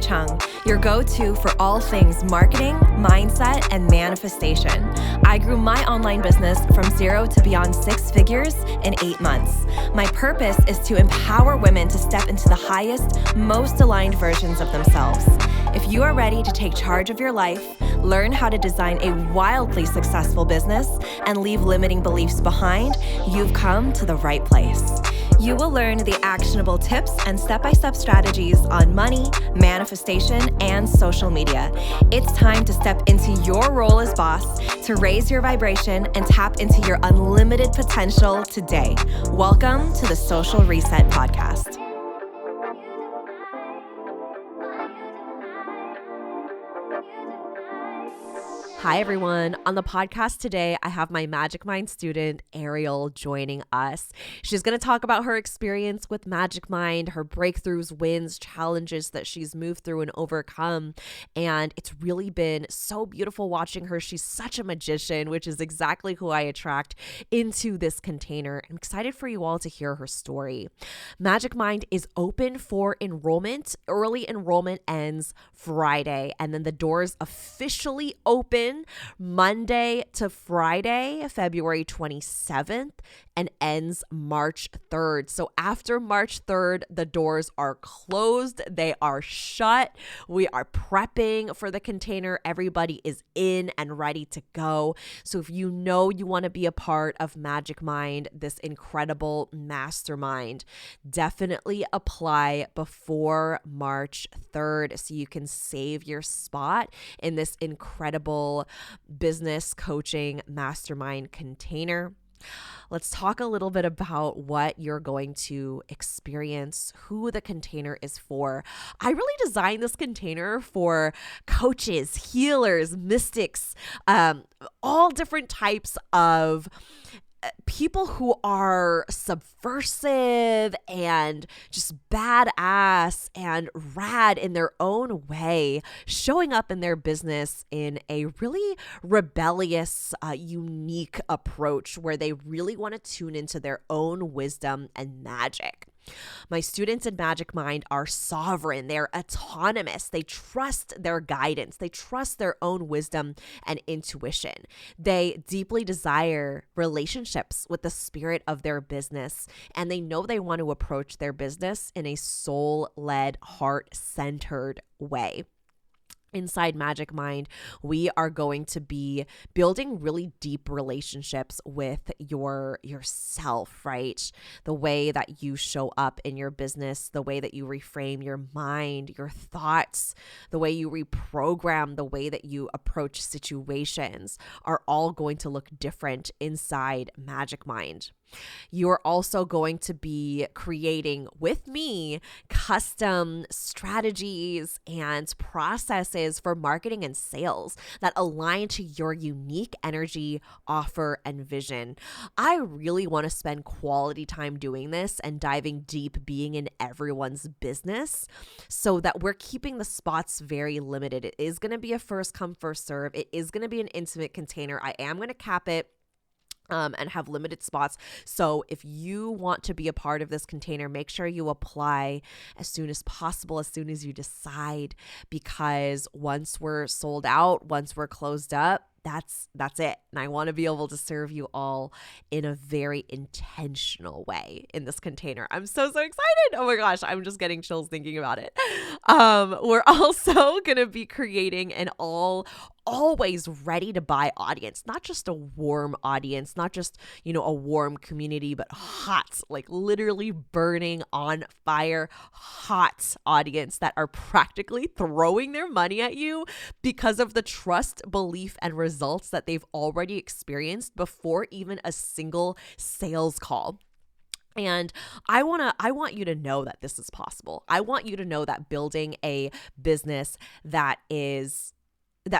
Chung, your go-to for all things marketing, mindset, and manifestation. I grew my online business from 0 to beyond 6 figures in 8 months. My purpose is to empower women to step into the highest, most aligned versions of themselves. If you are ready to take charge of your life, learn how to design a wildly successful business, and leave limiting beliefs behind, you've come to the right place. You will learn the actionable tips and step-by-step strategies on money, manifestation, and social media. It's time to step into your role as boss, to raise your vibration and tap into your unlimited potential today. Welcome to the Social Reset Podcast. Hi, everyone. On the podcast today, I have my Magicmind student, Ariel, joining us. She's going to talk about her experience with Magicmind, her breakthroughs, wins, challenges that she's moved through and overcome. And it's really been so beautiful watching her. She's such a magician, which is exactly who I attract into this container. I'm excited for you all to hear her story. Magicmind is open for enrollment. Early enrollment ends Friday, and then the doors officially open Monday to Friday, February 27th, and ends March 3rd. So after March 3rd, the doors are closed. They are shut. We are prepping for the container. Everybody is in and ready to go. So if you know you want to be a part of Magicmind, this incredible mastermind, definitely apply before March 3rd so you can save your spot in this incredible business coaching mastermind container. Let's talk a little bit about what you're going to experience, who the container is for. I really designed this container for coaches, healers, mystics, all different types of people who are subversive and just badass and rad in their own way, showing up in their business in a really rebellious, unique approach where they really want to tune into their own wisdom and magic. My students in Magicmind are sovereign. They're autonomous. They trust their guidance. They trust their own wisdom and intuition. They deeply desire relationships with the spirit of their business, and they know they want to approach their business in a soul-led, heart-centered way. Inside Magicmind, we are going to be building really deep relationships with yourself, right? The way that you show up in your business, the way that you reframe your mind, your thoughts, the way you reprogram, the way that you approach situations are all going to look different inside Magicmind. You're also going to be creating with me custom strategies and processes for marketing and sales that align to your unique energy, offer, and vision. I really want to spend quality time doing this and diving deep, being in everyone's business so that we're keeping the spots very limited. It is going to be a first come, first serve. It is going to be an intimate container. I am going to cap it and have limited spots. So if you want to be a part of this container, make sure you apply as soon as possible, as soon as you decide, because once we're sold out, once we're closed up, that's it. And I want to be able to serve you all in a very intentional way in this container. I'm so excited. Oh my gosh, I'm just getting chills thinking about it. We're also going to be creating an always ready to buy audience, not just a warm audience, not just, a warm community, but hot, like literally burning on fire, hot audience that are practically throwing their money at you because of the trust, belief, and results that they've already experienced before even a single sales call. And I want you to know that this is possible. I want you to know that building a business that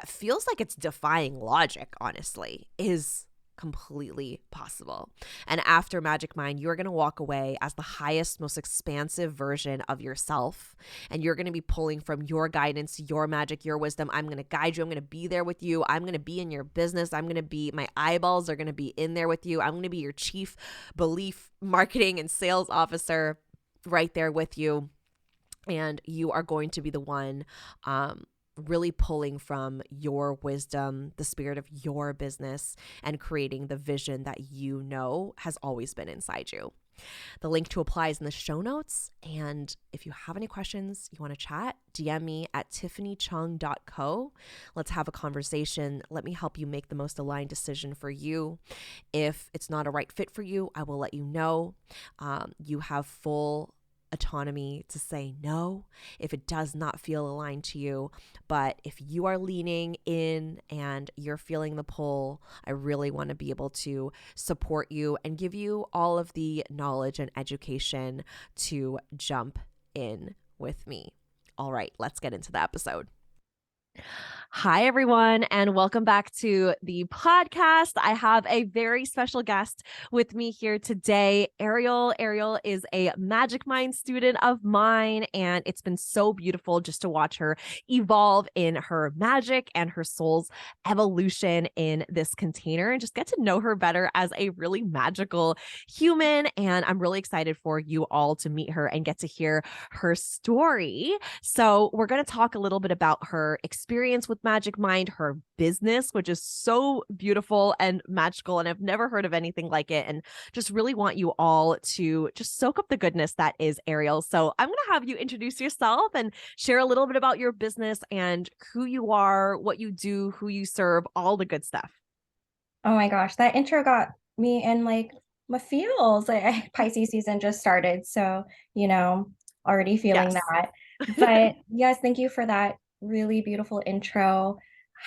feels like it's defying logic, honestly, is completely possible. And after Magicmind, you're going to walk away as the highest, most expansive version of yourself. And you're going to be pulling from your guidance, your magic, your wisdom. I'm going to guide you. I'm going to be there with you. I'm going to be in your business. My eyeballs are going to be in there with you. I'm going to be your chief belief, marketing, and sales officer right there with you. and you are going to be the one really pulling from your wisdom, the spirit of your business, and creating the vision that you know has always been inside you. The link to apply is in the show notes. And if you have any questions, you want to chat, DM me at tiffanychung.co. Let's have a conversation. Let me help you make the most aligned decision for you. If it's not a right fit for you, I will let you know. You have full autonomy to say no if it does not feel aligned to you. But if you are leaning in and you're feeling the pull, I really want to be able to support you and give you all of the knowledge and education to jump in with me. All right, let's get into the episode. Hi, everyone, and welcome back to the podcast. I have a very special guest with me here today, Ariel. Ariel is a Magicmind student of mine, and it's been so beautiful just to watch her evolve in her magic and her soul's evolution in this container and just get to know her better as a really magical human. And I'm really excited for you all to meet her and get to hear her story. So we're going to talk a little bit about her experience with Magicmind, her business, which is so beautiful and magical, and I've never heard of anything like it, and just really want you all to just soak up the goodness that is Ariel. So I'm going to have you introduce yourself and share a little bit about your business and who you are, what you do, who you serve, all the good stuff. Oh my gosh, that intro got me in like my feels. Pisces season just started, so already feeling Yes. that. But yes, thank you for that really beautiful intro.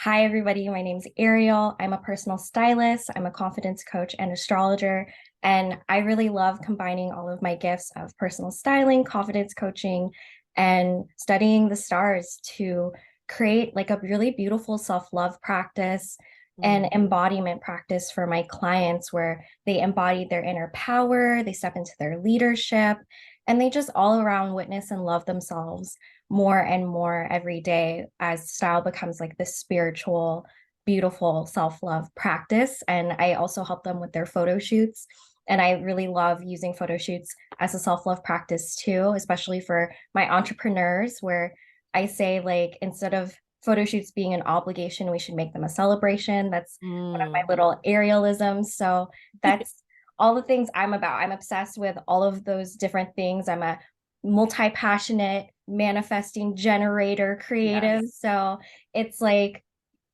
Hi, everybody. My name's Ariel. I'm a personal stylist. I'm a confidence coach and astrologer. And I really love combining all of my gifts of personal styling, confidence coaching, and studying the stars to create like a really beautiful self-love practice and embodiment practice for my clients where they embody their inner power, they step into their leadership, and they just all around witness and love themselves more and more every day as style becomes like this spiritual, beautiful self-love practice. And I also help them with their photo shoots. And I really love using photo shoots as a self-love practice too, especially for my entrepreneurs, where I say, like, instead of photo shoots being an obligation, we should make them a celebration. That's one of my Mm. little Arialisms. So that's all the things I'm about. I'm obsessed with all of those different things. I'm a multi-passionate manifesting generator creative. Yes. So it's like,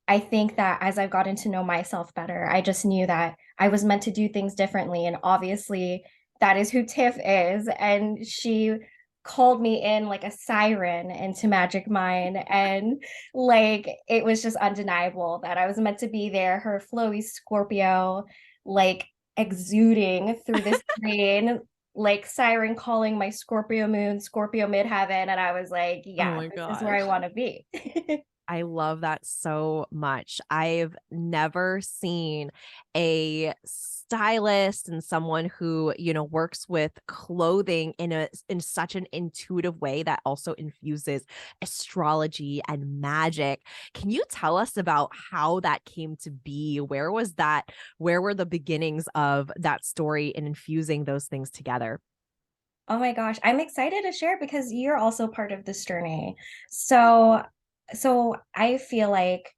I think that as I've gotten to know myself better, I just knew that I was meant to do things differently. And obviously, that is who Tiff is. And she called me in like a siren into Magicmind. And like, it was just undeniable that I was meant to be there, her flowy Scorpio, like exuding through this screen, like siren calling my Scorpio moon, Scorpio midheaven. And I was like, Oh yeah, my this is where I gosh. want to be. I love that so much. I've never seen a stylist and someone who, works with clothing in such an intuitive way that also infuses astrology and magic. Can you tell us about how that came to be? Where was that? Where were the beginnings of that story in infusing those things together? Oh my gosh, I'm excited to share because you're also part of this journey. So I feel like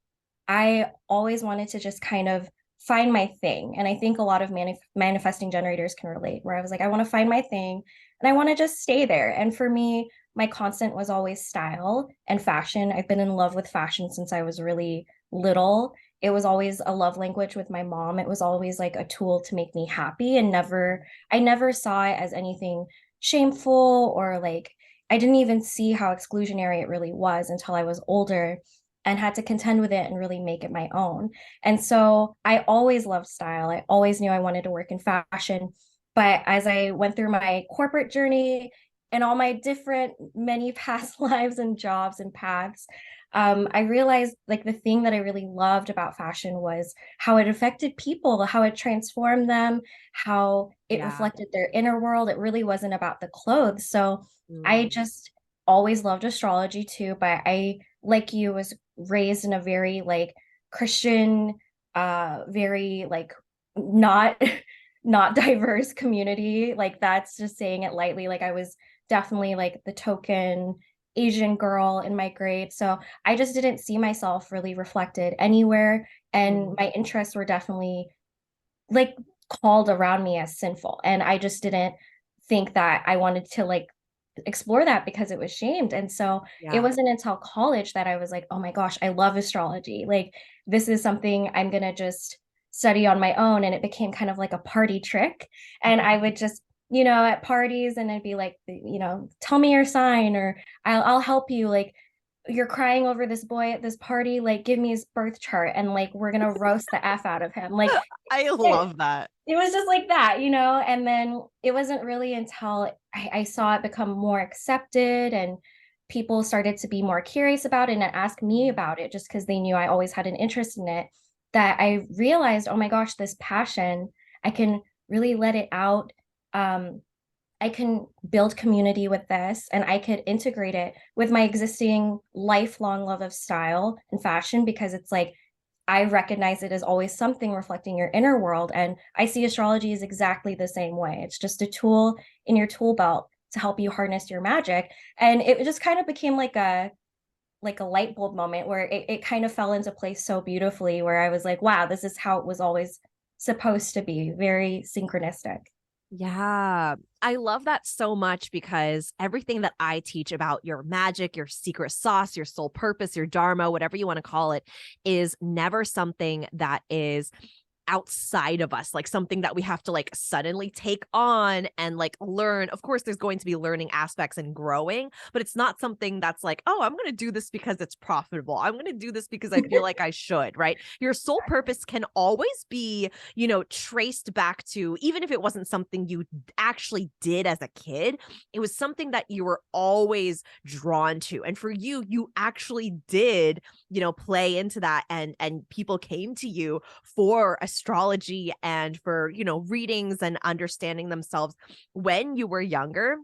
I always wanted to just kind of find my thing. And I think a lot of manifesting generators can relate, where I was like, I want to find my thing and I want to just stay there. And for me, my constant was always style and fashion. I've been in love with fashion since I was really little. It was always a love language with my mom. It was always like a tool to make me happy, and I never saw it as anything shameful, or like I didn't even see how exclusionary it really was until I was older and had to contend with it and really make it my own. And so I always loved style. I always knew I wanted to work in fashion. But as I went through my corporate journey and all my different, many past lives and jobs and paths, I realized like the thing that I really loved about fashion was how it affected people, how it transformed them, how it Yeah. reflected their inner world. It really wasn't about the clothes. So I Mm. just always loved astrology too, but I, like you, was raised in a very like Christian, very like not not diverse community. Like, that's just saying it lightly. Like, I was definitely like the token Asian girl in my grade. So I just didn't see myself really reflected anywhere. And Mm. my interests were definitely like called around me as sinful. And I just didn't think that I wanted to like explore that because it was shamed. And so it Yeah. wasn't until college that I was like, oh my gosh, I love astrology. Like this is something I'm gonna just study on my own. And it became kind of like a party trick. And I would just, at parties and I'd be like, tell me your sign or I'll help you. Like you're crying over this boy at this party, like give me his birth chart and like we're gonna roast the F out of him. Like I it, love that. it was just like that, and then it wasn't really until I saw it become more accepted and people started to be more curious about it and ask me about it just because they knew I always had an interest in it, that I realized, oh my gosh, this passion, I can really let it out. um, I can build community with this and I could integrate it with my existing lifelong love of style and fashion because it's like I recognize it as always something reflecting your inner world. And I see astrology as exactly the same way. It's just a tool in your tool belt to help you harness your magic. And it just kind of became like a light bulb moment where it kind of fell into place so beautifully where I was like, wow, this is how it was always supposed to be. Very synchronistic. Yeah, I love that so much because everything that I teach about your magic, your secret sauce, your soul purpose, your dharma, whatever you want to call it, is never something that is outside of us, like something that we have to like suddenly take on and like learn. Of course, there's going to be learning aspects and growing, but it's not something that's like, oh, I'm going to do this because it's profitable. I'm going to do this because I feel like I should, right? Your soul purpose can always be, traced back to, even if it wasn't something you actually did as a kid, it was something that you were always drawn to. And for you, you actually did, play into that and people came to you for astrology and for, readings and understanding themselves when you were younger.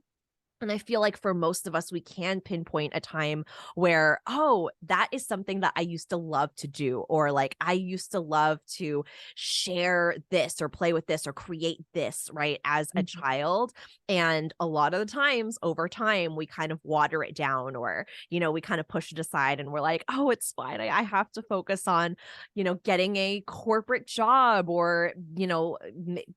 And I feel like for most of us, we can pinpoint a time where, oh, that is something that I used to love to do, or like I used to love to share this or play with this or create this, right, as a Mhm. child. And a lot of the times over time, we kind of water it down or, we kind of push it aside and we're like, oh, it's fine. I have to focus on, getting a corporate job or,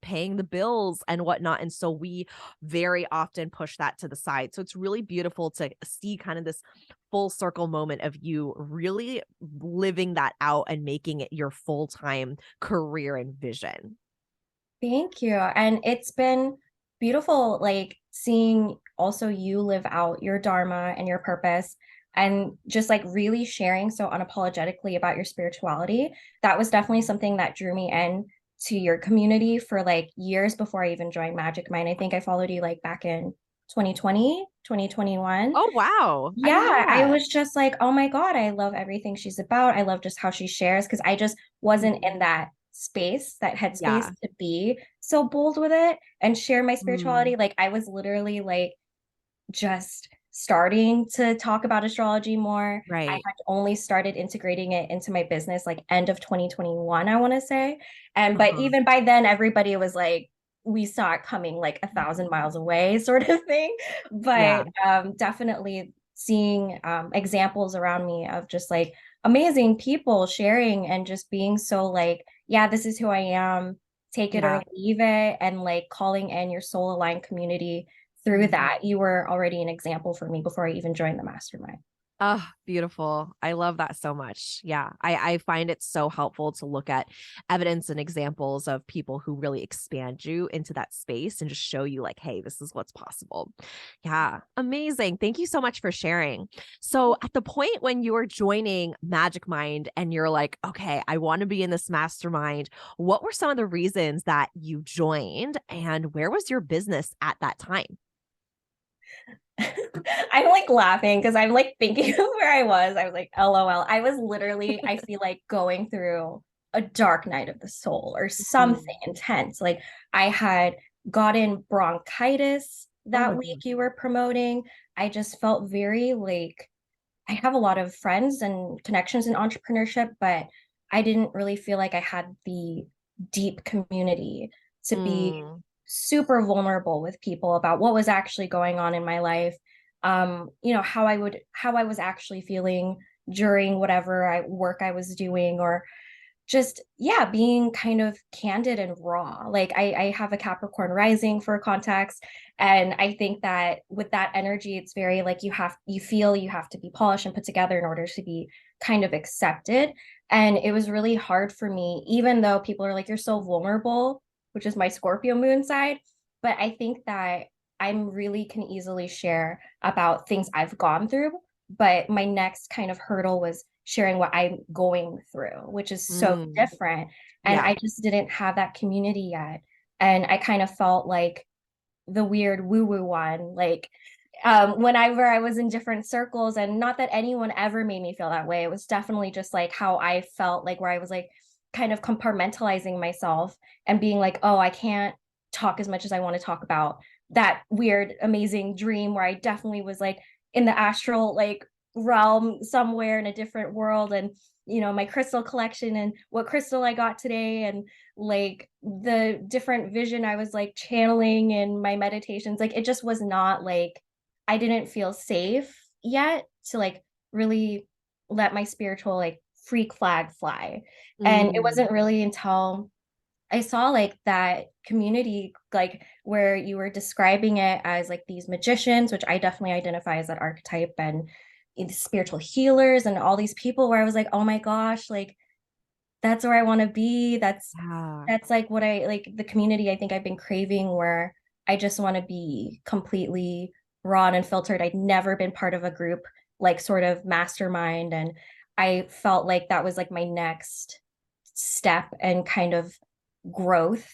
paying the bills and whatnot. And so we very often push that to the side. So it's really beautiful to see kind of this full circle moment of you really living that out and making it your full-time career and vision. Thank you. And it's been beautiful, like seeing also you live out your dharma and your purpose and just like really sharing so unapologetically about your spirituality. That was definitely something that drew me in to your community for like years before I even joined Magicmind. I think I followed you like back in 2020, 2021. Oh, wow. I didn't know Yeah, I that. was just like, oh my God, I love everything she's about. I love just how she shares because I just wasn't Mhm. in that space, that headspace Yeah. to be so bold with it and share my Mm, spirituality. Like I was literally like just starting to talk about astrology more. I right. had only started integrating it into my business like end of 2021, I want to say. And but Uh-huh. even by then, everybody was like, we saw it coming like 1,000 miles away, sort of thing. Yeah. But definitely seeing examples around me of just like amazing people sharing and just being so like, yeah, this is who I am, take it or Yeah. leave it, and like calling in your soul aligned community through Mhm. that. You were already an example for me before I even joined the mastermind. Oh, beautiful. I love that so much. Yeah. I find it so helpful to look at evidence and examples of people who really expand you into that space and just show you like, hey, this is what's possible. Yeah. Amazing. Thank you so much for sharing. So at the point when you were joining Magic Mind and you're like, okay, I want to be in this mastermind, what were some of the reasons that you joined and where was your business at that time? I'm like laughing because I'm like thinking of where I was. I was like, LOL. I was literally, I feel like going through a dark night of the soul or something Mm. intense. Like I had gotten bronchitis Oh that my week God. you were promoting. I just felt very like I have a lot of friends and connections in entrepreneurship, but I didn't really feel like I had the deep community to be Mm. super vulnerable with people about what was actually going on in my life. How I was actually feeling during whatever work I was doing, or just, yeah, being kind of candid and raw. Like I have a Capricorn rising for context, and I think that with that energy, it's very like you feel you have to be polished and put together in order to be kind of accepted. And it was really hard for me, even though people are like, you're so vulnerable, which is my Scorpio moon side. But I think that I'm really can easily share about things I've gone through. But my next kind of hurdle was sharing what I'm going through, which is so Mm, different. And yeah. I just didn't have that community yet. And I kind of felt like the weird woo woo one, like whenever I was in different circles. And not that anyone ever made me feel that way. It was definitely just like how I felt, like where I was like kind of compartmentalizing myself and being like, oh, I can't talk as much as I want to talk about that weird, amazing dream where I definitely was like in the astral like realm somewhere in a different world. And my crystal collection and what crystal I got today, and like the different vision I was like channeling in my meditations, like it just was not like, I didn't feel safe yet to like really let my spiritual like freak flag fly. And it Mm, wasn't really until I saw like that community, like where you were describing it as like these magicians, which I definitely identify as that archetype, and spiritual healers and all these people, where I was like, oh my gosh, like that's where I want to be. yeah. That's like what I like, the community I think I've been craving, where I just want to be completely raw and unfiltered. I'd never been part of a group like sort of mastermind, and I felt like that was like my next step and kind of growth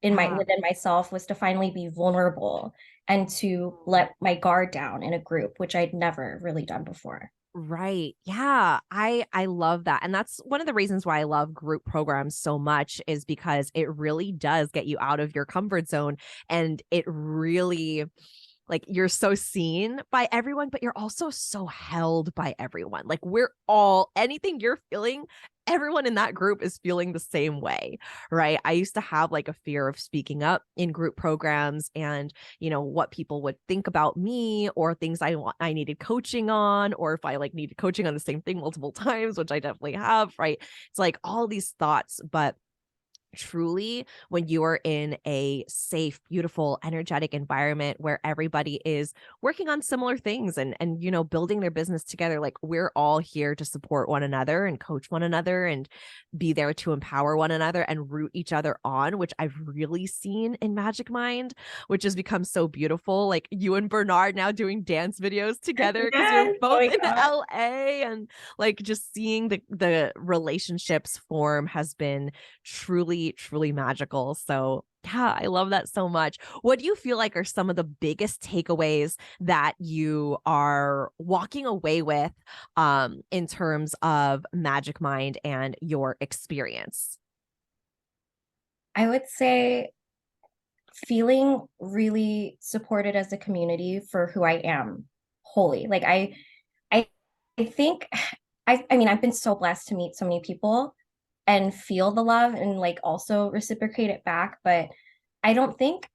in my Yeah. within myself, was to finally be vulnerable and to let my guard down in a group, which I'd never really done before. Right. Yeah. I love that. And that's one of the reasons why I love group programs so much, is because it really does get you out of your comfort zone, and it really, like, you're so seen by everyone, but you're also so held by everyone. Like, we're all, anything you're feeling, everyone in that group is feeling the same way, right? I used to have like a fear of speaking up in group programs, and, what people would think about me, or things I needed coaching on, or if I like needed coaching on the same thing multiple times, which I definitely have, right? It's like all these thoughts, but truly, when you are in a safe, beautiful, energetic environment where everybody is working on similar things, and building their business together, like, we're all here to support one another and coach one another and be there to empower one another and root each other on, which I've really seen in Magicmind, which has become so beautiful. Like, you and Bernard now doing dance videos together because you're Yes. Oh both my in God. LA, and like just seeing the relationships form has been truly, truly magical. So, yeah, I love that so much. What do you feel like are some of the biggest takeaways that you are walking away with, in terms of Magicmind and your experience? I would say feeling really supported as a community for who I am wholly. Like I I think I mean I've been so blessed to meet so many people and feel the love and like also reciprocate it back, but I don't think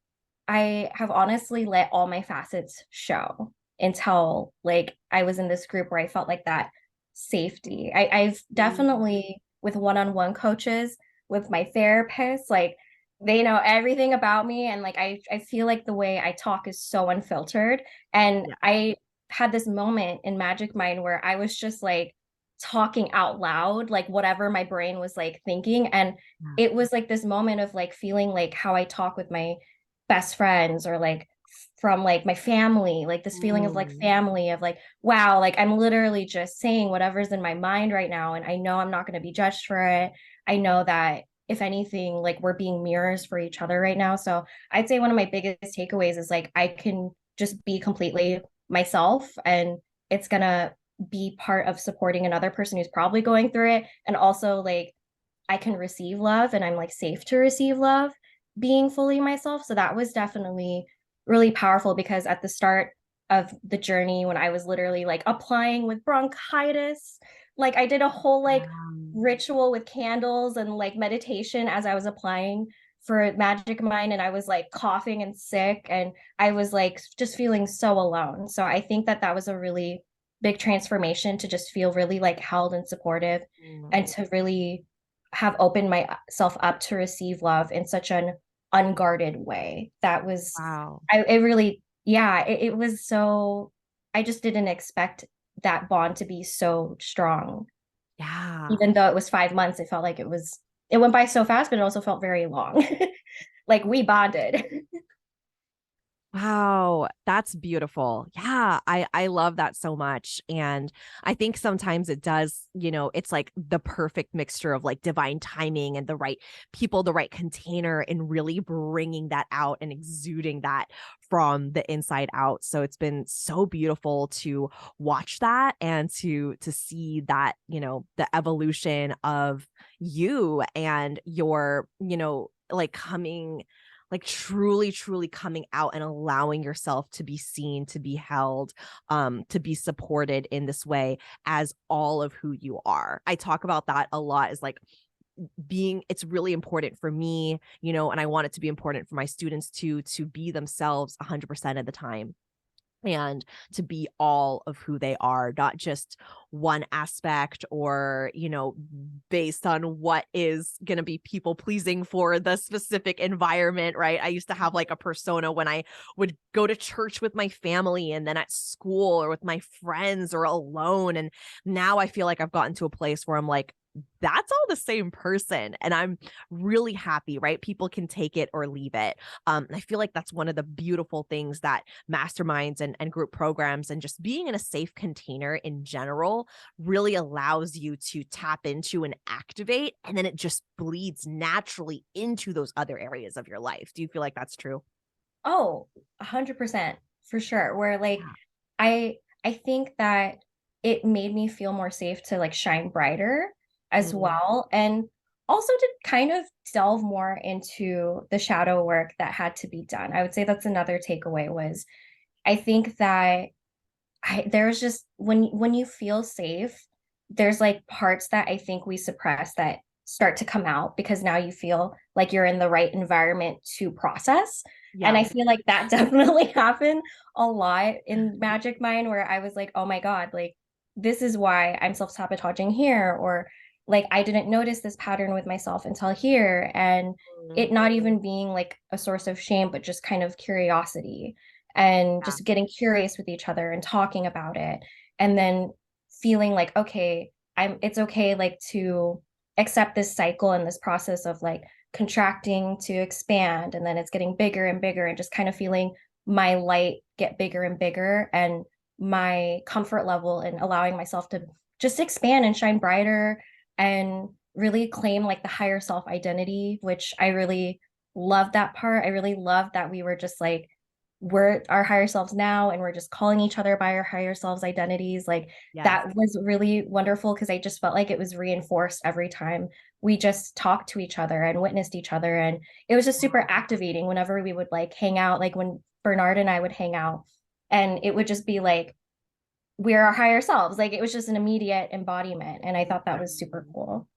I have honestly let all my facets show until like I was in this group where I felt like that safety. I've Mm. definitely with one-on-one coaches, with my therapist, like they know everything about me, and like I feel like the way I talk is so unfiltered. And Yeah. I had this moment in Magicmind where I was just like talking out loud, like whatever my brain was like thinking. And Yeah. it was like this moment of like feeling like how I talk with my best friends, or like from like my family, like this feeling of like Mm. family, of like, wow, like I'm literally just saying whatever's in my mind right now, and I know I'm not going to be judged for it. I know that if anything, like we're being mirrors for each other right now. So I'd say one of my biggest takeaways is like I can just be completely myself, and it's gonna be part of supporting another person who's probably going through it. And also like I can receive love, and I'm like safe to receive love being fully myself. So that was definitely really powerful, because at the start of the journey, when I was literally like applying with bronchitis, like I did a whole like Wow. ritual with candles and like meditation as I was applying for Magicmind, and I was like coughing and sick, and I was like just feeling so alone. So I think that that was a really big transformation to just feel really like held and supportive, and Mm. to really have opened myself up to receive love in such an unguarded way. That was, Wow. it really, yeah, it was so, I just didn't expect that bond to be so strong. Yeah. Even though it was 5 months, it felt like it went by so fast, but it also felt very long. Like we bonded. Wow, that's beautiful. Yeah, I love that so much. And I think sometimes it does, it's like the perfect mixture of like divine timing and the right people, the right container, and really bringing that out and exuding that from the inside out. So it's been so beautiful to watch that and to see that, the evolution of you and your, like coming like truly coming out and allowing yourself to be seen, to be held, to be supported in this way as all of who you are. I talk about that a lot, as like being, it's really important for me, and I want it to be important for my students too, to be themselves 100% of the time, and to be all of who they are, not just one aspect, or, based on what is going to be people pleasing for the specific environment, right? I used to have like a persona when I would go to church with my family, and then at school, or with my friends, or alone. And now I feel like I've gotten to a place where I'm like, that's all the same person. And I'm really happy, right? People can take it or leave it. I feel like that's one of the beautiful things that masterminds and group programs, and just being in a safe container in general, really allows you to tap into and activate. And then it just bleeds naturally into those other areas of your life. Do you feel like that's true? Oh, 100% for sure. Where like Yeah. I think that it made me feel more safe to like shine brighter as Mm, well. And also to kind of delve more into the shadow work that had to be done. I would say that's another takeaway was I think that there's just when you feel safe, there's like parts that I think we suppress that start to come out because now you feel like you're in the right environment to process. And yeah. I feel like that definitely happened a lot in Magicmind where I was like, oh my God, like this is why I'm self-sabotaging here, or like I didn't notice this pattern with myself until here. And Mm, it not even being like a source of shame, but just kind of curiosity and yeah. just getting curious with each other and talking about it, and then feeling like okay, it's okay like to accept this cycle and this process of like contracting to expand, and then it's getting bigger and bigger, and just kind of feeling my light get bigger and bigger, and my comfort level and allowing myself to just expand and shine brighter and really claim like the higher self identity, which I really love that part. I really love that we were just like we're our higher selves now, and we're just calling each other by our higher selves identities. Like Yes. that was really wonderful because I just felt like it was reinforced every time we just talked to each other and witnessed each other, and it was just super activating whenever we would like hang out, like when Bernard and I would hang out, and it would just be like we're our higher selves. Like it was just an immediate embodiment, and I thought that was super cool.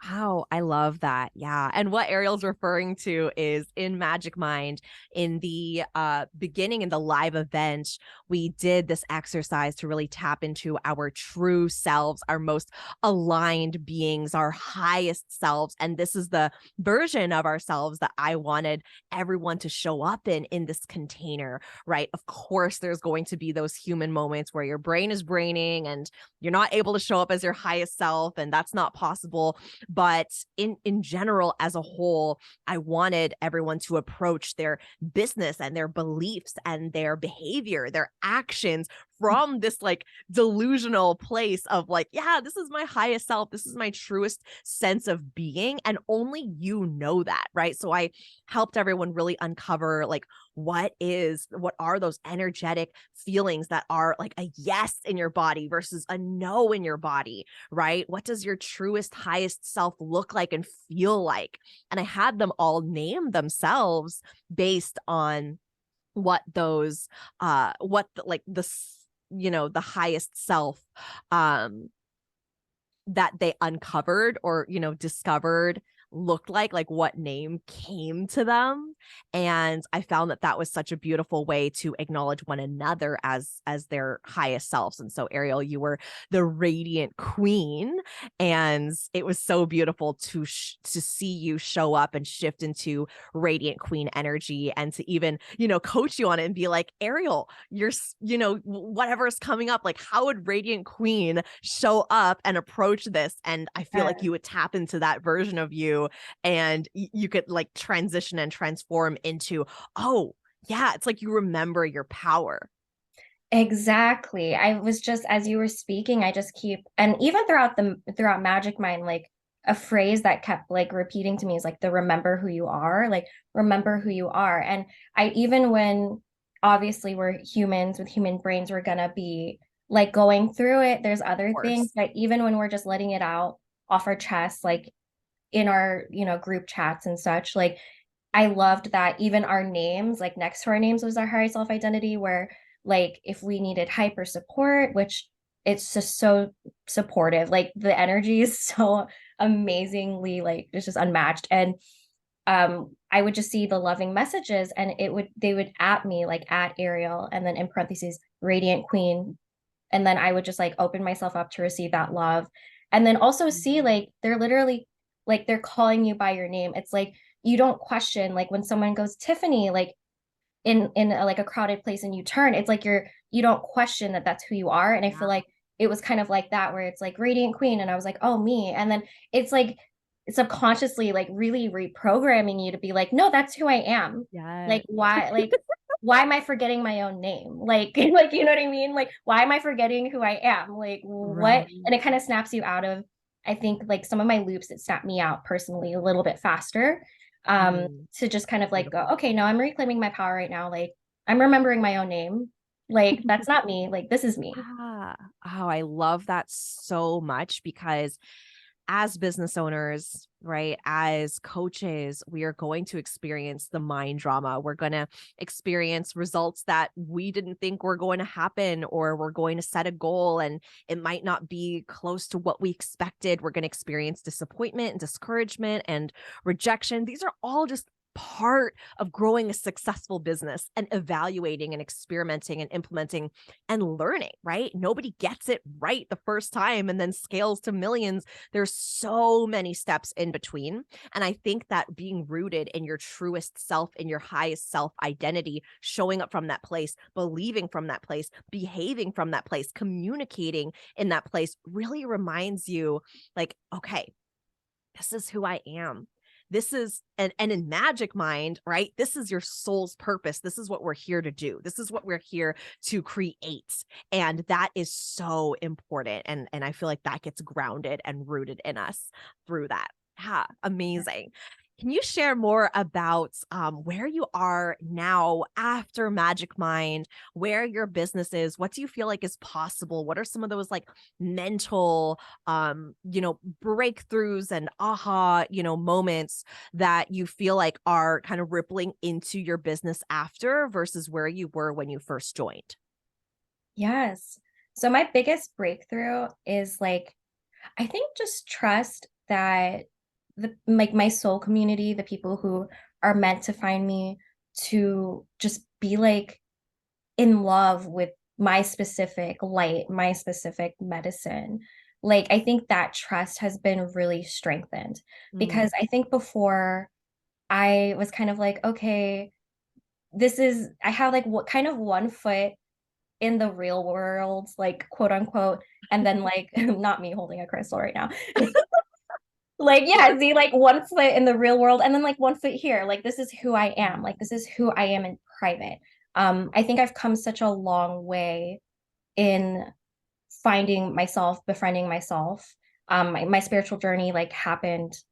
Wow, I love that. Yeah. And what Ariel's referring to is in Magicmind, in the beginning, in the live event, we did this exercise to really tap into our true selves, our most aligned beings, our highest selves. And this is the version of ourselves that I wanted everyone to show up in this container, right? Of course, there's going to be those human moments where your brain is braining and you're not able to show up as your highest self, and that's not possible. But in general, as a whole, I wanted everyone to approach their business and their beliefs and their behavior, their actions, from this like delusional place of like, yeah, this is my highest self, this is my truest sense of being, and only you know that, right? So I helped everyone really uncover like what are those energetic feelings that are like a yes in your body versus a no in your body, right? What does your truest, highest self look like and feel like? And I had them all name themselves based on what those, like the highest self, um, that they uncovered or, discovered, looked like what name came to them. And I found that that was such a beautiful way to acknowledge one another as their highest selves. And so Ariel, you were the radiant queen, and it was so beautiful to see you show up and shift into radiant queen energy, and to even, coach you on it and be like, Ariel, you're, whatever's coming up, like how would radiant queen show up and approach this? And I feel like you would tap into that version of you, and you could like transition and transform into, oh yeah, it's like you remember your power. Exactly. I was just, as you were speaking, I just keep, and even throughout Magicmind, like a phrase that kept like repeating to me is like the remember who you are, like remember who you are. And I, even when obviously we're humans with human brains, we're gonna be like going through it. There's Of other things, course. but even when we're just letting it out off our chest, like in our, group chats and such, like I loved that even our names, like next to our names was our higher self identity, where like if we needed hyper support, which it's just so supportive, like the energy is so amazingly like it's just unmatched. And I would just see the loving messages and they would at me like at Ariel and then in parentheses radiant queen, and then I would just like open myself up to receive that love. And then also see like they're literally like they're calling you by your name. It's like you don't question like when someone goes Tiffany, like in a, like a crowded place and you turn, it's like you don't question that that's who you are. And I feel Yeah. like it was kind of like that where it's like radiant queen and I was like, oh me. And then it's like subconsciously like really reprogramming you to be like, no, that's who I am. Yeah. Like why am I forgetting my own name? Like like you know what I mean? Like why am I forgetting who I am? Like what? Right. And it kind of snaps you out of, I think like some of my loops, it snapped me out personally a little bit faster, Mm, to just kind of like go, beautiful. okay, no, I'm reclaiming my power right now. Like I'm remembering my own name. Like that's not me. Like this is me. Yeah. Oh, I love that so much, because as business owners, right, as coaches, we are going to experience the mind drama. We're going to experience results that we didn't think were going to happen, or we're going to set a goal and it might not be close to what we expected. We're going to experience disappointment and discouragement and rejection. These are all just part of growing a successful business and evaluating and experimenting and implementing and learning, right? Nobody gets it right the first time and then scales to millions. There's so many steps in between. And I think that being rooted in your truest self, in your highest self identity, showing up from that place, believing from that place, behaving from that place, communicating in that place really reminds you like, okay, this is who I am. This is, and in Magicmind, right? This is your soul's purpose. This is what we're here to do. This is what we're here to create. And that is so important. And I feel like that gets grounded and rooted in us through that. Yeah, amazing. Can you share more about where you are now after Magicmind, where your business is? What do you feel like is possible? What are some of those like mental breakthroughs and aha, moments that you feel like are kind of rippling into your business after versus where you were when you first joined? Yes. So my biggest breakthrough is like, I think just trust that the like my soul community, the people who are meant to find me, to just be like in love with my specific light, my specific medicine. Like I think that trust has been really strengthened Mm. because I think before I was kind of like, okay, this is I have like what kind of one foot in the real world, like quote unquote, and then like not me holding a crystal right now. Like, yeah, see, like one foot in the real world and then like one foot here. Like this is who I am. Like this is who I am in private. I think I've come such a long way in finding myself, befriending myself. My spiritual journey like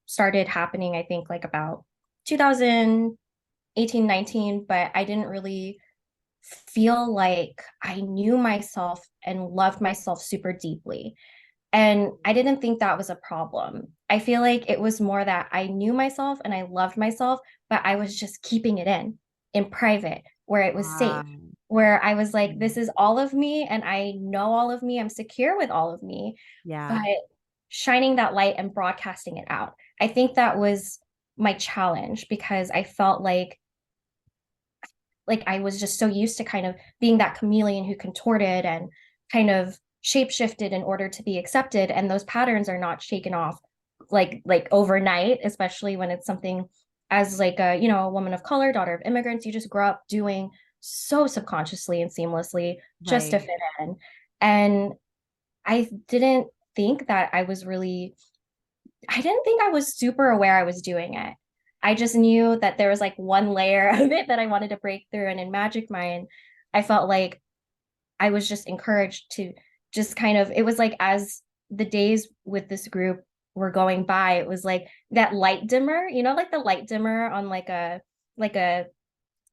started happening, I think like about 2018, 19, but I didn't really feel like I knew myself and loved myself super deeply. And I didn't think that was a problem. I feel like it was more that I knew myself and I loved myself, but I was just keeping it in private, where it was safe, where I was like, this is all of me and I know all of me. I'm secure with all of me. But Yeah. shining that light and broadcasting it out. I think that was my challenge because I felt like I was just so used to kind of being that chameleon who contorted and kind of shapeshifted in order to be accepted. And those patterns are not shaken off like overnight, especially when it's something as like a, you know, a woman of color, daughter of immigrants, you just grow up doing so subconsciously and seamlessly just to Right. fit in. And I didn't think that I didn't think I was super aware I was doing it. I just knew that there was like one layer of it that I wanted to break through. And in Magicmind, I felt like I was just encouraged to just kind of, it was like as the days with this group were going by, it was like that light dimmer, you know, like the light dimmer on like a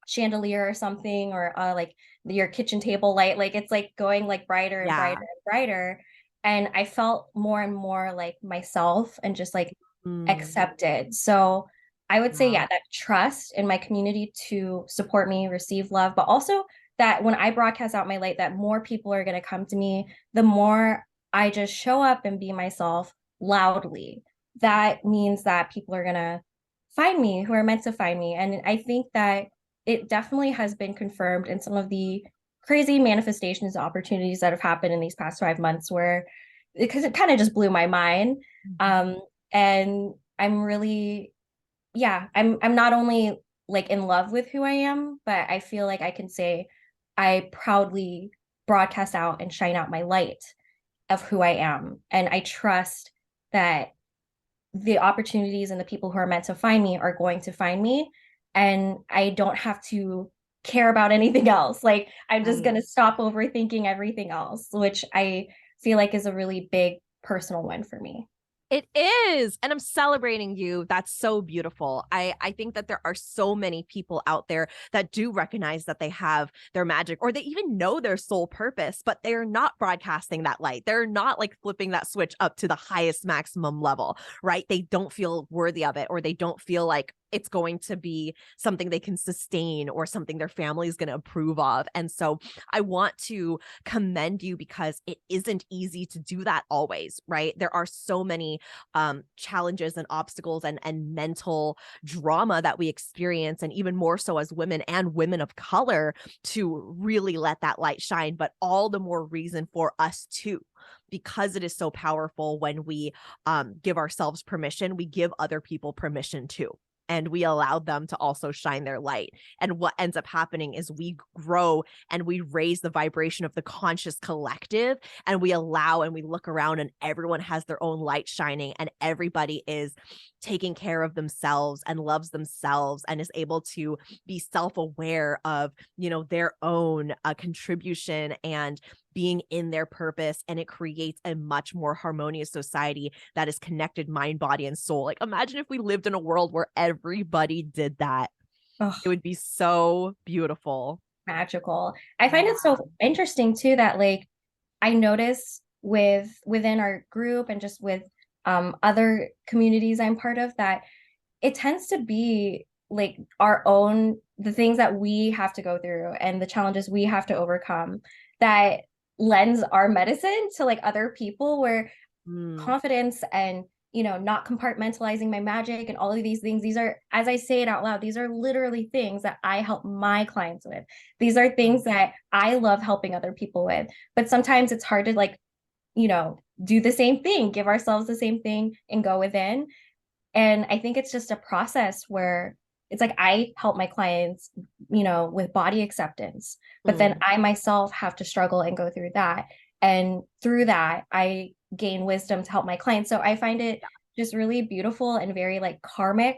chandelier or something, or like your kitchen table light, like it's like going like brighter and brighter Yeah. and brighter. And I felt more and more like myself and just like Mm, accepted. So I would say, wow. yeah, that trust in my community to support me, receive love, but also that when I broadcast out my light, that more people are going to come to me, the more I just show up and be myself loudly. That means that people are going to find me who are meant to find me. And I think that it definitely has been confirmed in some of the crazy manifestations and opportunities that have happened in these past 5 months where because it kind of just blew my mind. Mhm. um and I'm really, yeah, I'm not only like in love with who I am, but I feel like I can say I proudly broadcast out and shine out my light of who I am, and I trust that the opportunities and the people who are meant to find me are going to find me, and I don't have to care about anything else. Like I'm just Right. going to stop overthinking everything else, which I feel like is a really big personal win for me. It is. And I'm celebrating you. That's so beautiful. I think that there are so many people out there that do recognize that they have their magic or they even know their soul purpose, but they're not broadcasting that light. They're not like flipping that switch up to the highest maximum level, right? They don't feel worthy of it or they don't feel like it's going to be something they can sustain or something their family is going to approve of. And so I want to commend you because it isn't easy to do that always, right? There are so many challenges and obstacles and mental drama that we experience, and even more so as women and women of color, to really let that light shine. But all the more reason for us to, because it is so powerful when we give ourselves permission, we give other people permission too. And we allow them to also shine their light. And what ends up happening is we grow and we raise the vibration of the conscious collective, and we allow and we look around and everyone has their own light shining and everybody is taking care of themselves and loves themselves and is able to be self-aware of, you know, their own contribution and being in their purpose. And it creates a much more harmonious society that is connected mind, body, and soul. Like imagine if we lived in a world where everybody did that. It Oh, would be so beautiful. magical. I find Yeah. it so interesting too that like I notice within our group and just with other communities I'm part of that it tends to be like our own the things that we have to go through and the challenges we have to overcome that lends our medicine to like other people where Mm. confidence and not compartmentalizing my magic and all of these things, these are, as I say it out loud, these are literally things that I help my clients with. These are things that I love helping other people with, but sometimes it's hard to like do the same thing, give ourselves the same thing and go within. And I think it's just a process where it's like I help my clients with body acceptance, but then Mm. I myself have to struggle and go through that, and through that I gain wisdom to help my clients. So I find it just really beautiful and very like karmic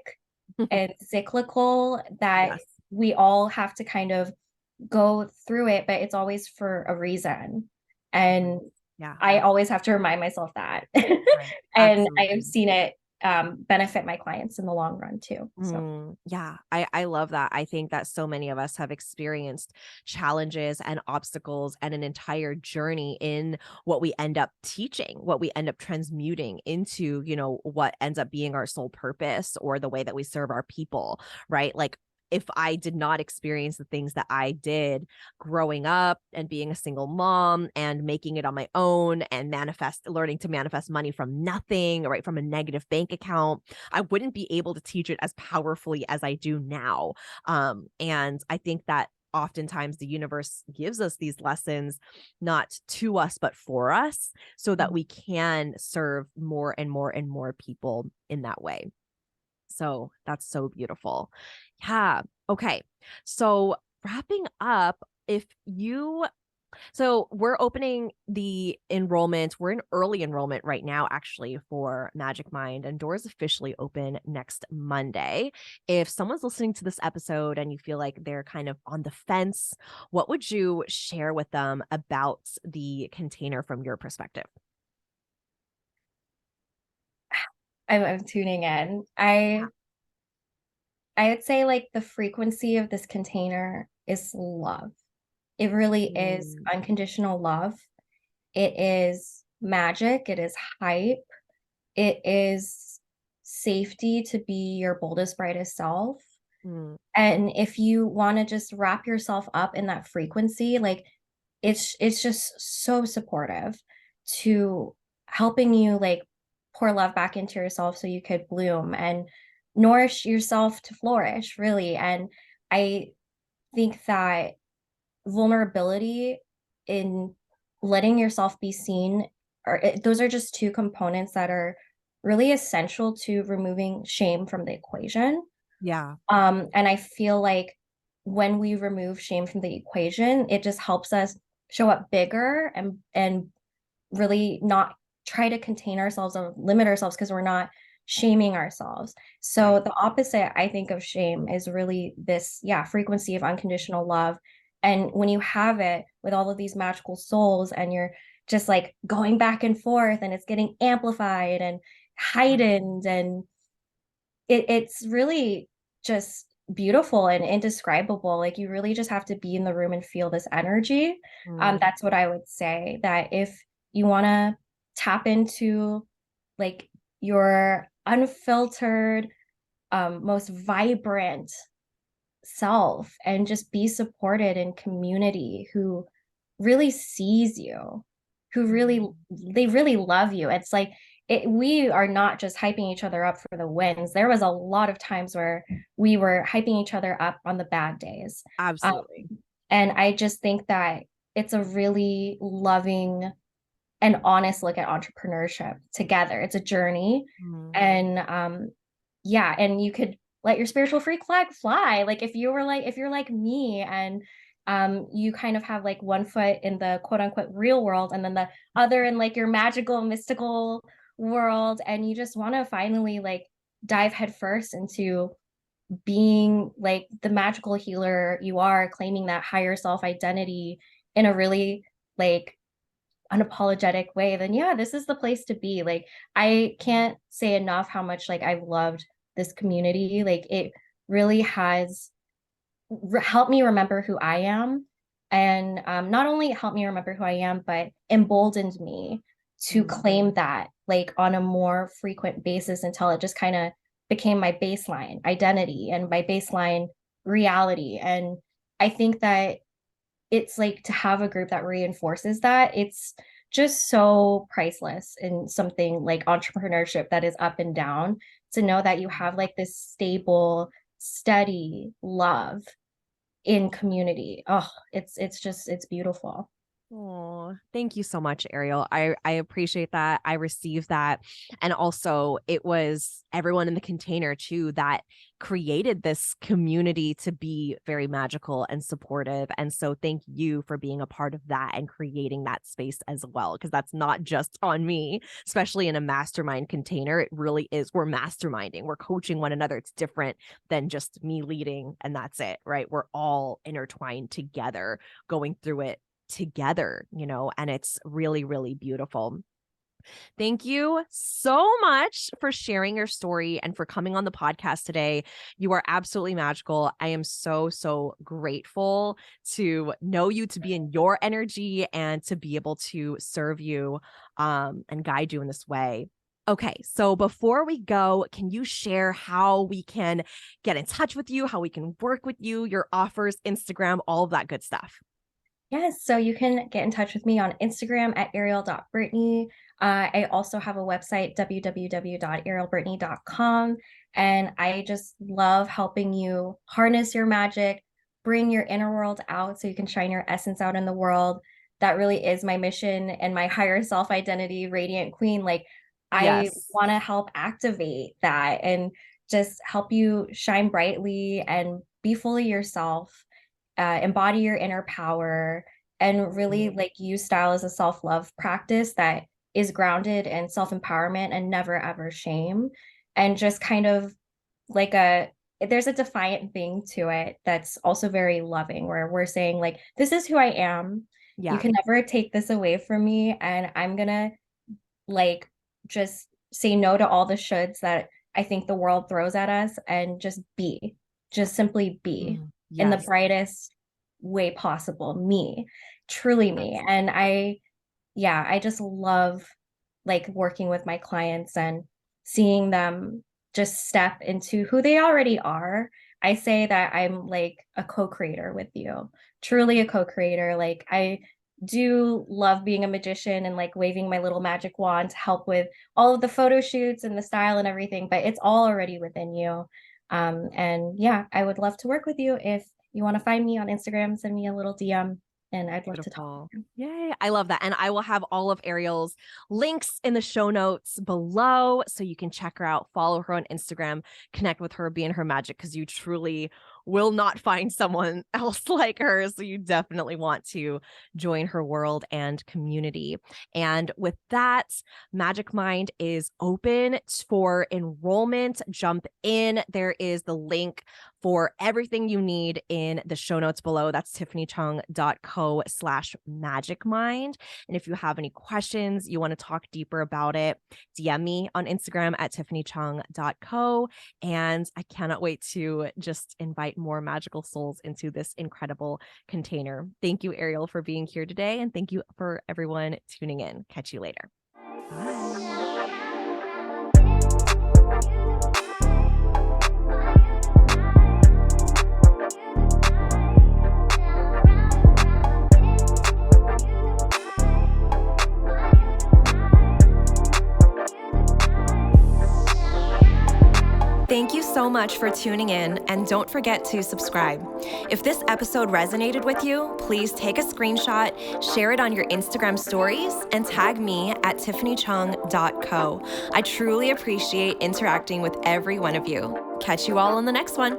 and cyclical that Yes. we all have to kind of go through it, but it's always for a reason. Right. And Yeah. I always have to remind myself that. Right. And I've Absolutely. seen it benefit my clients in the long run too. So, Yeah, I love that. I think that so many of us have experienced challenges and obstacles and an entire journey in what we end up teaching, what we end up transmuting into, you know, what ends up being our sole purpose or the way that we serve our people, right? Like if I did not experience the things that I did growing up and being a single mom and making it on my own and learning to manifest money from nothing, right? From a negative bank account, I wouldn't be able to teach it as powerfully as I do now. And I think that oftentimes the universe gives us these lessons not to us but for us so that we can serve more and more and more people in that way. So that's so beautiful. Yeah. Okay. So wrapping up, if you so we're opening the enrollment. We're in early enrollment right now, actually, for Magicmind, and doors officially open next Monday. If someone's listening to this episode and you feel like they're kind of on the fence, what would you share with them about the container from your perspective? I'm tuning in. I would say like the frequency of this container is love. It really is Mm, unconditional love. It is magic. It is hype. It is safety to be your boldest, brightest self. mm, And if you want to just wrap yourself up in that frequency, like it's just so supportive to helping you like pour love back into yourself so you could bloom and nourish yourself to flourish, really. And I think that vulnerability in letting yourself be seen those are just two components that are really essential to removing shame from the equation. yeah. And I feel like when we remove shame from the equation, it just helps us show up bigger and really not try to contain ourselves or limit ourselves because we're not shaming ourselves. So Right. the opposite, I think, of shame is really this, yeah, frequency of unconditional love. And when you have it with all of these magical souls and you're just like going back and forth and it's getting amplified and heightened and it's really just beautiful and indescribable. Like you really just have to be in the room and feel this energy. Mm, That's what I would say. That if you want to tap into like your unfiltered, most vibrant self and just be supported in community who really sees you, who really mm. they really love you. It's like we are not just hyping each other up for the wins. There was a lot of times where we were hyping each other up on the bad days. Um, Absolutely. and I just think that it's a really loving and honest look at entrepreneurship together. It's a journey. Mm, And yeah, and you could let your spiritual freak flag fly. Like if you're like me and you kind of have like one foot in the quote unquote real world and then the other in like your magical mystical world and you just want to finally like dive headfirst into being like the magical healer you are, claiming that higher self identity in a really like unapologetic way, then yeah, this is the place to be. Like I can't say enough how much like I've loved this community. Like it really has helped me remember who I am, and not only helped me remember who I am, but emboldened me to mm, claim that like on a more frequent basis until it just kind of became my baseline identity and my baseline reality. And I think that it's like to have a group that reinforces that, it's just so priceless in something like entrepreneurship that is up and down, to know that you have like this stable steady love in community. Oh, it's just it's beautiful. Oh, thank you so much, Ariel. I appreciate that. I received that. And also it was everyone in the container too that created this community to be very magical and supportive. And so thank you for being a part of that and creating that space as well. Because that's not just on me, especially in a mastermind container. It really is. We're masterminding, we're coaching one another. It's different than just me leading and that's it, right? We're all intertwined together, going through it together, and it's really, really beautiful. Thank you so much for sharing your story and for coming on the podcast today. You are absolutely magical. I am so, so grateful to know you, to be in your energy, and to be able to serve you and guide you in this way. Okay, so before we go, can you share how we can get in touch with you, how we can work with you, your offers, Instagram, all of that good stuff? Yes, so you can get in touch with me on Instagram at ariel.brittany. I also have a website, www.arielbrittany.com. And I just love helping you harness your magic, bring your inner world out so you can shine your essence out in the world. That really is my mission and my higher self identity, Radiant Queen. Like, I Yes. want to help activate that and just help you shine brightly and be fully yourself, embody your inner power, and really like use style as a self-love practice that is grounded in self-empowerment and never ever shame, and just kind of like a there's a defiant thing to it that's also very loving, where we're saying like, this is who I am, you Yeah. can never take this away from me, and I'm gonna like just say no to all the shoulds that I think the world throws at us, and just simply be in the Yes. brightest way possible, me, truly me. Yes. And I just love like working with my clients and seeing them just step into who they already are. I say that I'm like a co-creator with you, truly a co-creator. Like, I do love being a magician and like waving my little magic wand to help with all of the photo shoots and the style and everything, but it's all already within you. And yeah, I would love to work with you. If you want to find me on Instagram, send me a little DM and I'd love to talk with Beautiful. you. Yay. I love that. And I will have all of Ariel's links in the show notes below so you can check her out, follow her on Instagram, connect with her, be in her magic, because you truly will not find someone else like her. So you definitely want to join her world and community. And with that, Magicmind is open for enrollment. Jump in. There is the link for everything you need in the show notes below. That's tiffanychung.co/magicmind. And if you have any questions, you want to talk deeper about it, DM me on Instagram at tiffanychung.co. And I cannot wait to just invite more magical souls into this incredible container. Thank you, Ariel, for being here today. And thank you for everyone tuning in. Catch you later. Bye. Thank you so much for tuning in, and don't forget to subscribe. If this episode resonated with you, please take a screenshot, share it on your Instagram stories, and tag me at tiffanychung.co. I truly appreciate interacting with every one of you. Catch you all on the next one.